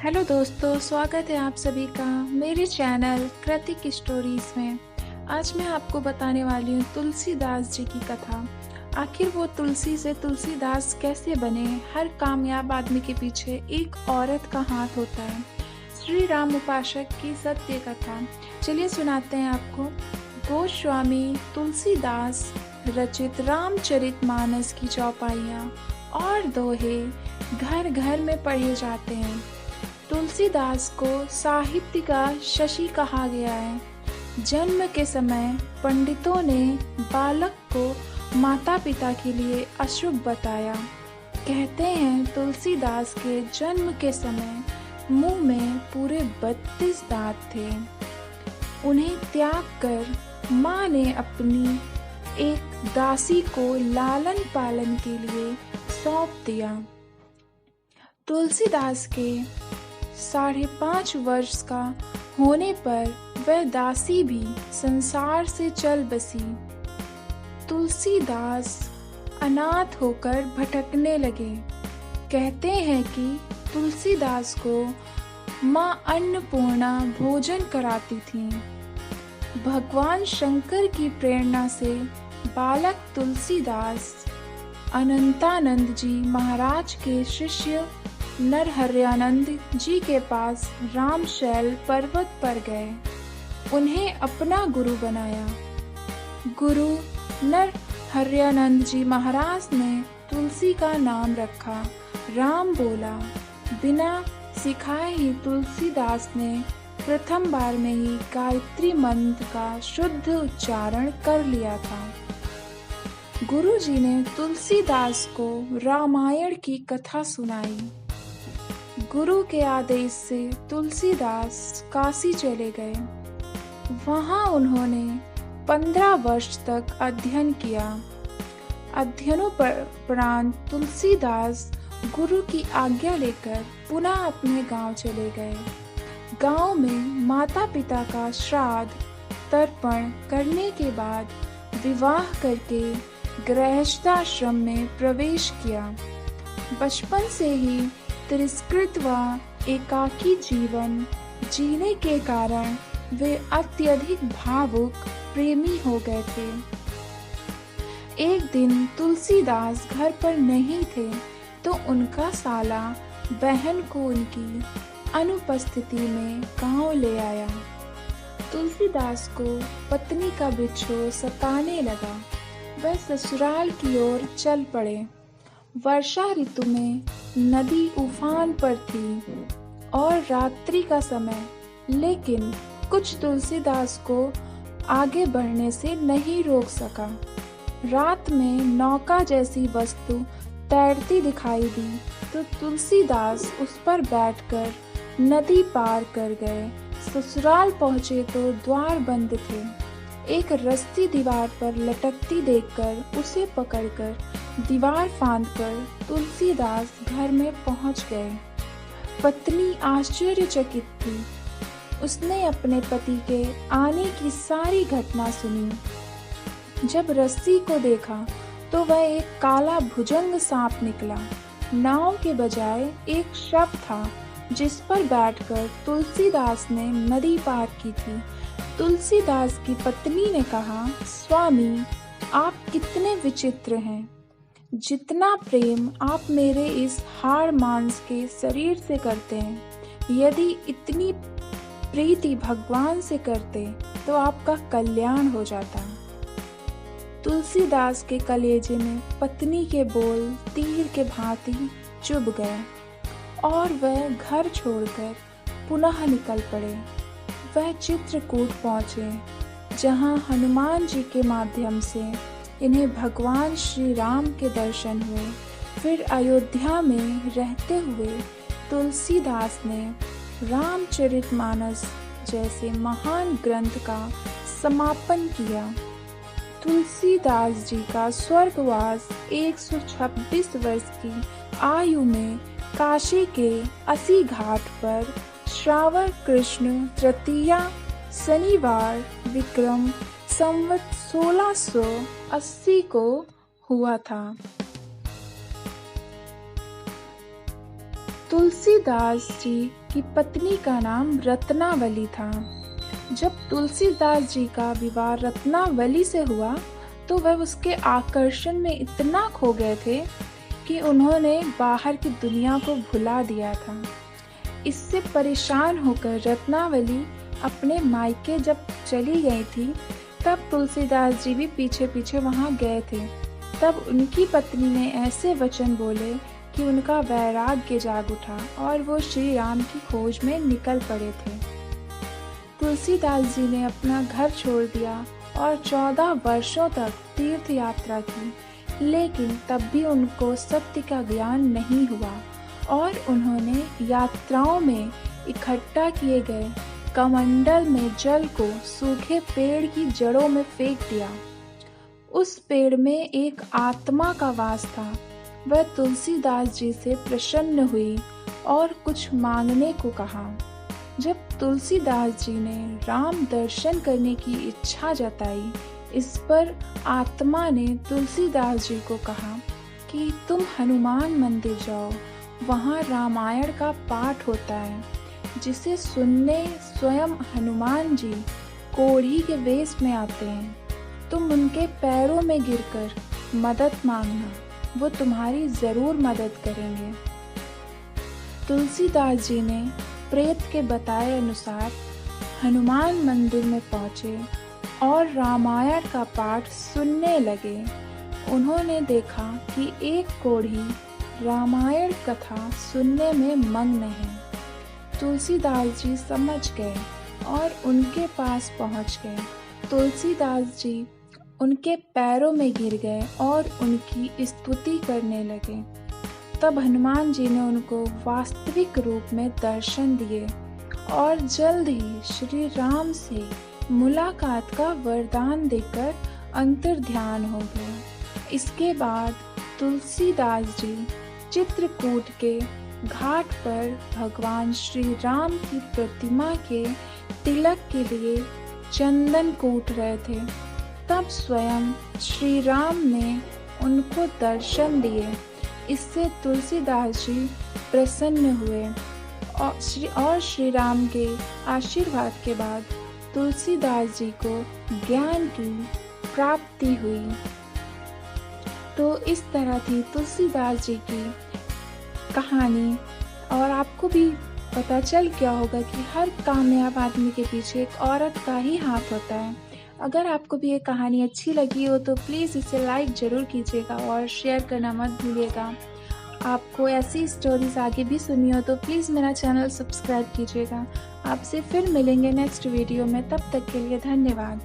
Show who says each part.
Speaker 1: Hello दोस्तों, स्वागत है आप सभी का मेरे चैनल कृतिक स्टोरीज में। आज मैं आपको बताने वाली हूँ तुलसीदास जी की कथा। आखिर वो तुलसी से तुलसीदास कैसे बने। हर कामयाब आदमी के पीछे एक औरत का हाथ होता है। श्री राम उपासक की सत्य कथा चलिए सुनाते हैं आपको। गोस्वामी तुलसीदास रचित रामचरितमानस की चौपाइयाँ और दोहे घर घर में पढ़े जाते हैं। तुलसीदास को साहित्य का शशि कहा गया है। जन्म के समय पंडितों ने बालक को माता पिता के लिए अशुभ बताया। कहते हैं तुलसीदास के जन्म के समय मुंह में पूरे 32 दांत थे। उन्हें त्याग कर माँ ने अपनी एक दासी को लालन पालन के लिए सौंप दिया। तुलसीदास के 5.5 वर्ष का होने पर वह दासी भी संसार से चल बसी। तुलसीदास अनाथ होकर भटकने लगे। कहते हैं कि तुलसीदास को माँ अन्नपूर्णा भोजन कराती थीं। भगवान शंकर की प्रेरणा से बालक तुलसीदास अनंतानंद जी महाराज के शिष्य नरहरयानंद जी के पास रामशैल पर्वत पर गए। उन्हें अपना गुरु बनाया। गुरु नरहरयानंद जी महाराज ने तुलसी का नाम रखा। राम बोला। बिना सिखाए ही तुलसीदास ने प्रथम बार में ही गायत्री मंत्र का शुद्ध उच्चारण कर लिया था। गुरु जी ने तुलसीदास को रामायण की कथा सुनाई। गुरु के आदेश से तुलसीदास काशी चले गए। वहां उन्होंने 15 वर्ष तक अध्ययन किया। अध्ययनोपरांत तुलसीदास गुरु की आज्ञा लेकर पुनः अपने गांव चले गए। गांव में माता पिता का श्राद्ध तर्पण करने के बाद विवाह करके गृहस्थाश्रम में प्रवेश किया। बचपन से ही तिरस्कृत व एकाकी जीवन जीने के कारण वे अत्यधिक भावुक प्रेमी हो गए थे। एक दिन तुलसीदास घर पर नहीं थे तो उनका साला बहन को उनकी अनुपस्थिति में गांव ले आया। तुलसीदास को पत्नी का बिछोह सताने लगा। वह ससुराल की ओर चल पड़े। वर्षा ऋतु में नदी उफान पर थी और रात्रि का समय, लेकिन कुछ तुलसीदास को आगे बढ़ने से नहीं रोक सका। रात में नौका जैसी वस्तु तैरती दिखाई दी तो तुलसीदास उस पर बैठकर नदी पार कर गए। ससुराल पहुंचे तो द्वार बंद थे। एक रस्सी दीवार पर लटकती देखकर उसे पकड़कर दीवार फांदकर तुलसीदास घर में पहुंच गए। पत्नी आश्चर्यचकित थी। उसने अपने पति के आने की सारी घटना सुनी। जब रस्सी को देखा तो वह एक काला भुजंग सांप निकला। नाव के बजाय एक शव था जिस पर बैठकर तुलसीदास ने नदी पार की थी। तुलसीदास की पत्नी ने कहा, स्वामी, आप कितने विचित्र हैं। जितना प्रेम आप मेरे इस हाड़ मांस के शरीर से करते हैं, यदि इतनी प्रीति भगवान से करते तो आपका कल्याण हो जाता। तुलसीदास के कलेजे में पत्नी के बोल तीर के भांति चुभ गए और वह घर छोड़कर पुनः निकल पड़े। वह चित्रकूट पहुँचे, जहाँ हनुमान जी के माध्यम से इन्हें भगवान श्री राम के दर्शन हुए। फिर अयोध्या में रहते हुए तुलसीदास ने रामचरितमानस जैसे महान ग्रंथ का समापन किया। तुलसीदास जी का स्वर्गवास 126 वर्ष की आयु में काशी के 80 घाट पर श्रावण कृष्ण तृतीया शनिवार विक्रम संवत 1680 को हुआ था। तुलसीदास जी की पत्नी का नाम रत्नावली था। जब तुलसीदास जी का विवाह रत्नावली से हुआ तो वह उसके आकर्षण में इतना खो गए थे कि उन्होंने बाहर की दुनिया को भुला दिया था। इससे परेशान होकर रत्नावली अपने मायके जब चली गई थी, तब तुलसीदास जी भी पीछे पीछे वहां गए थे। तब उनकी पत्नी ने ऐसे वचन बोले कि उनका वैराग्य जाग उठा और वो श्री राम की खोज में निकल पड़े थे। तुलसीदास जी ने अपना घर छोड़ दिया और 14 वर्षों तक तीर्थ यात्रा की, लेकिन तब भी उनको सत्य का ज्ञान नहीं हुआ और उन्होंने यात्राओं में इकट्ठा किए गए कमंडल में जल को सूखे पेड़ की जड़ों में फेंक दिया। उस पेड़ में एक आत्मा का वास था। वह तुलसीदास जी से प्रसन्न हुई और कुछ मांगने को कहा। जब तुलसीदास जी ने राम दर्शन करने की इच्छा जताई, इस पर आत्मा ने तुलसीदास जी को कहा कि तुम हनुमान मंदिर जाओ, वहाँ रामायण का पाठ होता है, जिसे सुनने स्वयं हनुमान जी कोढ़ी के वेश में आते हैं। तुम उनके पैरों में गिरकर मदद मांगना, वो तुम्हारी जरूर मदद करेंगे। तुलसीदास जी ने प्रेत के बताए अनुसार हनुमान मंदिर में पहुंचे और रामायण का पाठ सुनने लगे। उन्होंने देखा कि एक कोढ़ी रामायण कथा सुनने में मग्न है। तुलसीदास जी समझ गए और उनके पास पहुंच गए। तुलसीदास जी उनके पैरों में गिर गए और उनकी स्तुति करने लगे। तब हनुमान जी ने उनको वास्तविक रूप में दर्शन दिए और जल्द ही श्री राम से मुलाकात का वरदान देकर अंतर्ध्यान हो गए। इसके बाद तुलसीदास जी चित्रकूट के घाट पर भगवान श्री राम की प्रतिमा के तिलक के लिए चंदन कूट रहे थे। तब स्वयं श्री राम ने उनको दर्शन दिए। इससे तुलसीदास जी प्रसन्न हुए और श्री राम के आशीर्वाद के बाद तुलसीदास जी को ज्ञान की प्राप्ति हुई। तो इस तरह थी तुलसीदास जी की कहानी। और आपको भी पता चल गया होगा कि हर कामयाब आदमी के पीछे एक औरत का ही हाथ होता है। अगर आपको भी ये कहानी अच्छी लगी हो तो प्लीज़ इसे लाइक ज़रूर कीजिएगा और शेयर करना मत भूलिएगा। आपको ऐसी स्टोरीज आगे भी सुननी हो तो प्लीज़ मेरा चैनल सब्सक्राइब कीजिएगा। आपसे फिर मिलेंगे नेक्स्ट वीडियो में, तब तक के लिए धन्यवाद।